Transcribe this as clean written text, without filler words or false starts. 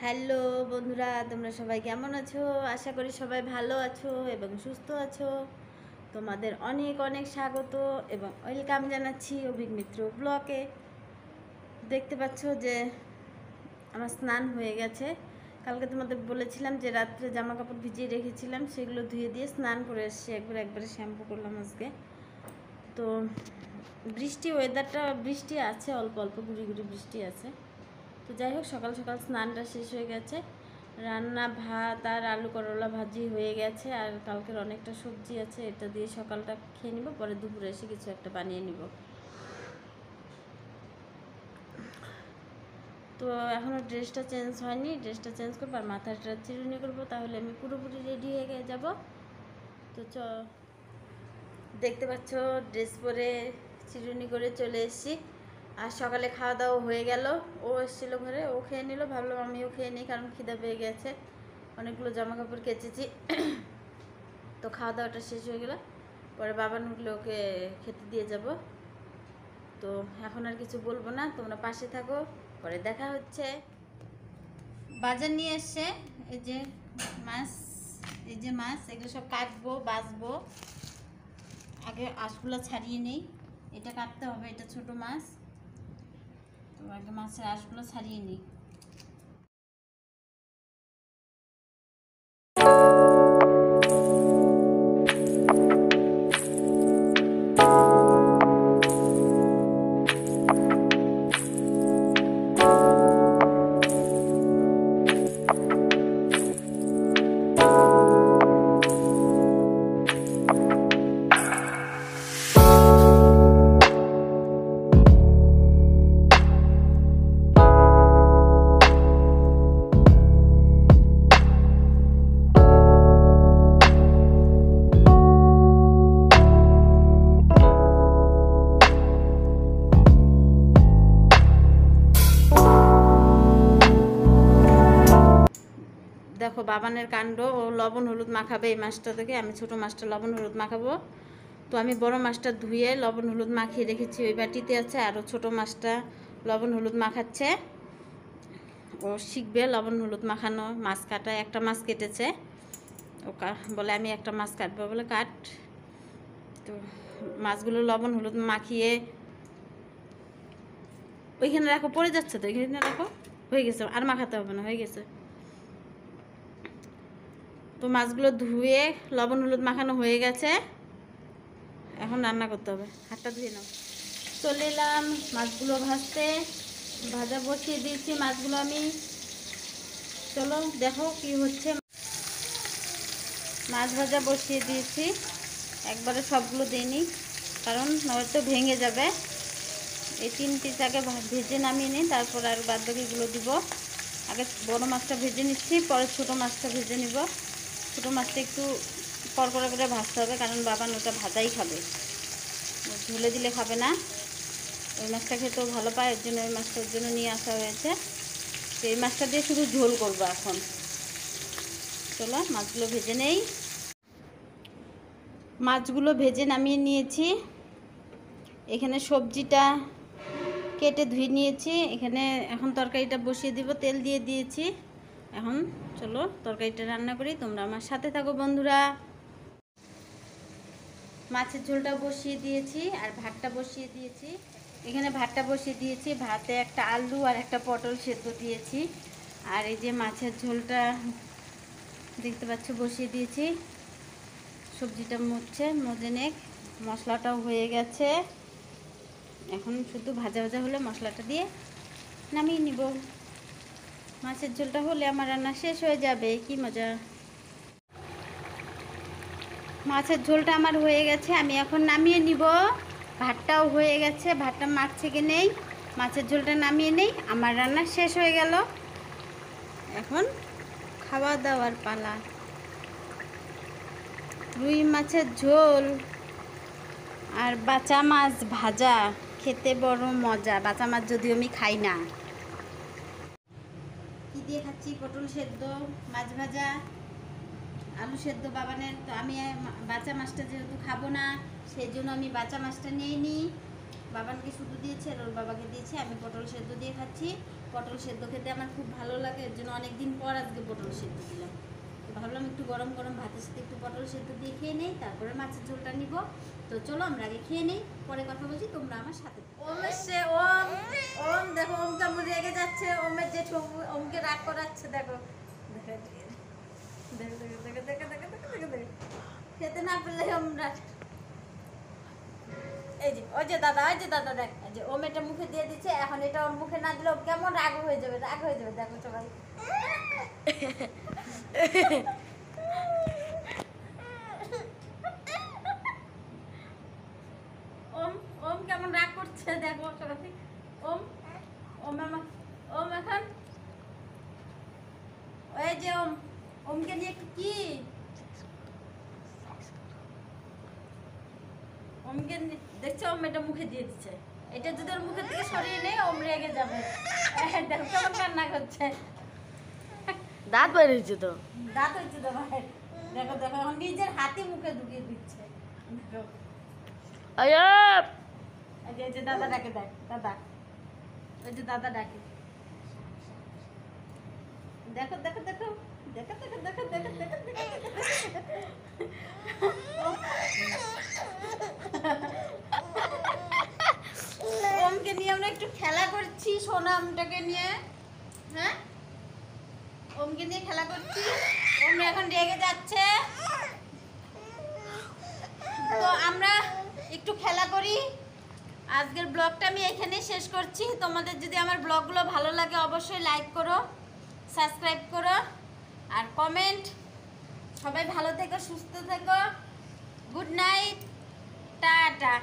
Hello বন্ধুরা, তোমরা সবাই কেমন আছো? আশা করি সবাই ভালো আছো এবং সুস্থ আছো। তোমাদের অনেক অনেক স্বাগত এবং ওয়েলকাম জানাচ্ছি অভিক মিত্র ব্লগে। দেখতে পাচ্ছ যে আমার স্নান হয়ে গেছে। কালকে তোমাদের বলেছিলাম যে রাত্রে জামা কাপড় ভিজিয়ে রেখেছিলাম, সেগুলো ধুয়ে দিয়ে স্নান করে এসেছি। একবারে শ্যাম্পু করলাম আজকে। তো ওয়েদারটা বৃষ্টি আছে, অল্প অল্প গুড়ি গুড়ি বৃষ্টি আছে। তো যাই হোক, সকাল সকাল স্নানটা শেষ হয়ে গেছে। রান্না ভাত আর আলু করলা ভাজি হয়ে গেছে, আর কালকের অনেকটা সবজি আছে, এটা দিয়ে সকালটা খেয়ে নিব, পরে দুপুরে এসে কিছু একটা বানিয়ে নিব। তো এখনও ড্রেসটা চেঞ্জ হয়নি, ড্রেসটা চেঞ্জ করবো আর মাথাটা চিরুনি করবো, তাহলে আমি পুরোপুরি রেডি হয়ে যাব। তো দেখতে পাচ্ছ ড্রেস পরে চিরুনি করে চলে এসেছি। আর সকালে খাওয়া দাওয়া হয়ে গেল, ও এসেছিলো ঘরে, ও খেয়ে নিল, ভাবলাম আমিও খেয়ে নিই, কারণ খিদে পেয়ে গেছে। অনেকগুলো জামা কাপড় কেচেছি। তো খাওয়া দাওয়াটা শেষ হয়ে গেল, পরে বাবা উঠলে ওকে খেতে দিয়ে যাব। তো এখন আর কিছু বলবো না, তোমরা পাশে থাকো, পরে দেখা হচ্ছে। বাজার নিয়ে এসছে, এই যে মাছ, এগুলো সব কাটবো বাছবো। আগে আঁশগুলো ছাড়িয়ে নেই, এটা কাটতে হবে, এটা ছোট মাছ। তো আগে মাছের আঁশগুলো ছাড়িয়ে নিই। দেখো বাবানের কাণ্ড, ও লবণ হলুদ মাখাবে এই মাছটা থেকে। আমি ছোট মাছটা লবণ হলুদ মাখাবো। তো আমি বড় মাছটা ধুয়ে লবণ হলুদ মাখিয়ে রেখেছি, ওই বাটিতে আছে। আরও ছোট মাছটা লবণ হলুদ মাখাচ্ছে, ও শিখবে লবণ হলুদ মাখানো। মাছ কাটা, একটা মাছ কেটেছে, ও বলে আমি একটা মাছ কাটবো, বলে কাট। তো মাছগুলো লবণ হলুদ মাখিয়ে ওইখানে রাখো, পড়ে যাচ্ছে তো, ওইখানে রাখো। হয়ে গেছে, আর মাখাতে হবে না, হয়ে গেছে। তো মাছগুলো ধুয়ে লবণ হলুদ মাখানো হয়ে গেছে, এখন রান্না করতে হবে। হাতটা ধুয়ে নাও। চলে এলাম মাছগুলো ভাজতে, ভাজা বসিয়ে দিয়েছি মাছগুলো আমি। চলো দেখো কি হচ্ছে। মাছ ভাজা বসিয়ে দিয়েছি, একবারে সবগুলো দিইনি, কারণ নয়তো ভেঙে যাবে। এই 3 পিস আগে ভেজে নামিয়ে নিই, তারপর আর বাদ বাকিগুলো দিব। আগে বড় মাছটা ভেজে নিচ্ছি, পরে ছোটো মাছটা ভেজে নিব। ছোটো মাছটা একটু কড়কড়া করে ভাজতে হবে, কারণ বাবা ওটা ভাজাই খাবে, ঝুলে দিলে খাবে না। ওই মাছটা খেতেও ভালো পায়, ওর জন্য ওই মাছটা ওর জন্য নিয়ে আসা হয়েছে। তো এই মাছটা দিয়ে শুধু ঝোল করবো এখন। চলো মাছগুলো ভেজে নেই। মাছগুলো ভেজে নামিয়ে নিয়েছি। এখানে সবজিটা কেটে ধুয়ে নিয়েছি। এখানে এখন তরকারিটা বসিয়ে দিব, তেল দিয়ে দিয়েছি। এখন চলো তরকারিটা রান্না করি, তোমরা আমার সাথে থাকো বন্ধুরা। মাছের ঝোলটা বসিয়ে দিয়েছি আর ভাতটা বসিয়ে দিয়েছি। এখানে ভাতটা বসিয়ে দিয়েছি, ভাতে একটা আলু আর একটা পটল সেদ্ধ দিয়েছি। আর এই যে মাছের ঝোলটা দেখতে পাচ্ছ বসিয়ে দিয়েছি। সবজিটা মজে নেক, মশলাটাও হয়ে গেছে। এখন শুধু ভাজা ভাজা হলে মশলাটা দিয়ে নামিয়ে নিব। মাছের ঝোলটা হলে আমার রান্না শেষ হয়ে যাবে। কি মজা! মাছের ঝোলটা আমার হয়ে গেছে, আমি এখন নামিয়ে নিব। ভাতটাও হয়ে গেছে, ভাতটা মাছ থেকে নেই, মাছের ঝোলটা নামিয়ে নেই, আমার রান্না শেষ হয়ে গেল। এখন খাওয়া দাওয়ার পালা। রুই মাছের ঝোল আর বাঁচা মাছ ভাজা, খেতে বড় মজা। বাঁচা মাছ যদিও আমি খাই না। কি দিয়ে খাচ্ছি? পটল সেদ্ধ, মাছ ভাজা, আলু সেদ্ধ বাবানের। তো আমি বাঁচা মাছটা যেহেতু খাবো না, সেই জন্য আমি বাঁচা মাছটা নিয়ে নিই। বাবানকে শুধু দিয়েছে আর ওর বাবাকে দিয়েছে। আমি পটল সেদ্ধ দিয়ে খাচ্ছি। পটল সেদ্ধ খেতে আমার খুব ভালো লাগে, এর জন্য অনেকদিন পর আজকে পটল সেদ্ধ দিলাম। তো ভাবলাম একটু গরম গরম ভাতের সাথে একটু পটল সেদ্ধ দিয়ে খেয়ে নেই, তারপরে মাছের ঝোলটা নিব। তো চলো আমরা আগে খেয়ে নেই, পরে কথা বলছি, তোমরা আমার সাথে। ওম এসছে, ওম ওম দেখো ওম কেমন রেগে যাচ্ছে, ওমের জেঠু ওমকে রাগ করাচ্ছে। দেখো দেখো দেখো দেখো দেখো দেখো দেখো দেখো দেখো খেতে না পেলে আমরা এই যে ওই যে দাদা, ওই যে দাদা দেখ, এই যে ওম এটা মুখে দিয়ে দিচ্ছে, এখন এটা ওর মুখে না দিলে ও কেমন রাগ হয়ে যাবে, রাগ হয়ে যাবে। দেখো সবাই ওম ওম কেমন রাগ করছে দেখো সবাই। ওম ওম আমার ওম এখন ওই যে ওম ওমকে নিয়ে একটু কি ওমকে দেখছো, ওম এটা মুখে দিয়ে দিচ্ছে। এটা যদি ওর মুখের থেকে সরিয়ে নেই ওম রেগে যাবে। দেখো কেমন কান্না করছে। দাঁত বের হয়েছে তো। দাঁত হচ্ছে তো ভাই। দেখো দেখো এখন নিজের হাতে মুখে ঢুকিয়ে দিচ্ছে। দেখো আয়াপ এই যে দাদা ডাকে, দেখ দাদা, ওই যে দাদা ডাকে। দেখো দেখো দেখো দেখো দেখো দেখো দেখো দেখো ওমকে নিয়ে আমরা একটু খেলা করছি, সোনামটাকে নিয়ে। হ্যাঁ ওমকে নিয়ে খেলা করছি, ওম এখন রেগে যাচ্ছে। তো আমরা একটু খেলা করি। আজকের ব্লগটা আমি এখানেই শেষ করছি। তোমাদের যদি আমার ব্লগগুলো ভালো লাগে অবশ্যই লাইক করো, সাবস্ক্রাইব করো আর কমেন্ট। সবাই ভালো থেকো, সুস্থ থেকো। Good night, tata.